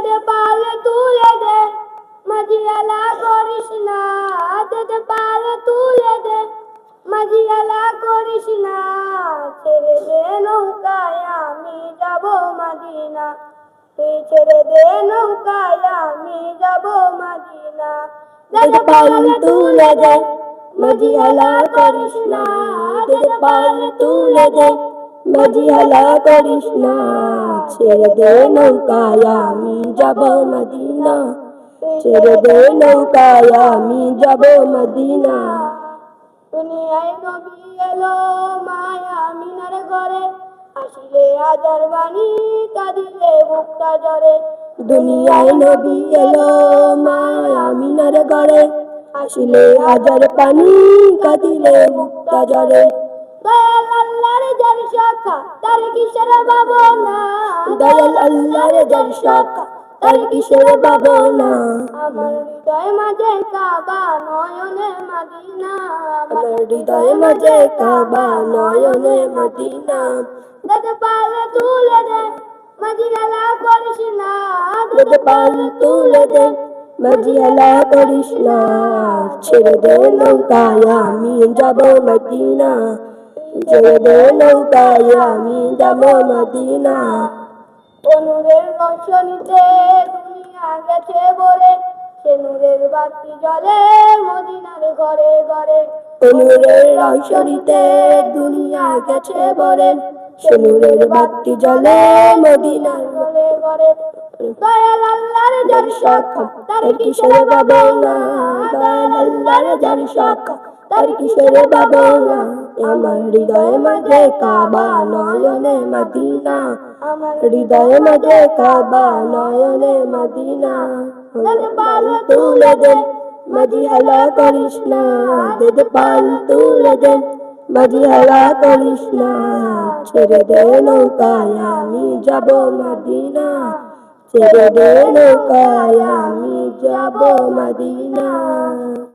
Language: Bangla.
দে পালে তুলে দে, মাঝিয়ালা করিস না। দে পালে তুলে দে, মাঝিয়ালা করিস না। ছেড়ে দে নৌকায় আমি যাব মদিনা, ছেড়ে দে নৌকায় আমি যাব মদিনা। দে পালে তুলে দে, মাঝিয়ালা করিস না। দে পালে তুলে দে, মাঝিয়ালা করিস না। ছেড়ে দে নৌকায় আমি যাব মদিনা, ছেড়ে দে নৌকায় আমি যাব মদিনা। দুনিয়ায় নবী এলো মায়া মিনার ঘরে, আসিলে হাজার বাণী কাঁদিলে বুকটা জ্বরে। দুনিয়ায় নবী এলো মায়া মিনার ঘরে, আসিলে হাজার পানি কাঁদিলে বুকটা জ্বরে। দয়াল আল্লাহর যার শাখা তার কিসের ভাবনা, দয়াল আল্লাহর যার শাখা তার কিসের ভাবনা। আমার হৃদয় মাঝে কাবা নয়নে মদিনা, আমার হৃদয় মাঝে কাবা নয়নে মদিনা। দে পালে তুলে দে, মাঝিয়ালা করিস না। দে পালে তুলে দে, মাঝিয়ালা করিস না। ছেড়ে দে নৌকায় আমি যাব মদিনা, ছেড়ে দে নৌকায় আমি যাব মদিনা। নূরের রোশনীতে দুনিয়া গেছে ভরে, সে নূরের বাতি জ্বলে মদিনার ঘরে ঘরে। নূরের রোশনীতে দুনিয়া গেছে ভরে, সে নূরের বাতি জ্বলে মদিনার ঘরে ঘরে। দয়াল আল্লাহর যার শাখা তার কিসের ভাবনা, দয়াল আল্লাহর যার শাখা তার কিসের ভাবনা। আমার হৃদয় মাঝে কাবা নয়নে মদিনা, আমার হৃদয় মাঝে কাবা নয়নে মদিনা। দে পালে তুলে দে, মাঝিয়ালা করিস না। দে পালে তুলে দে, মাঝিয়ালা করিস না। ছেড়ে দে নৌকায় আমি যাব মদিনা, ছেড়ে দে নৌকায় আমি যাব মদিনা।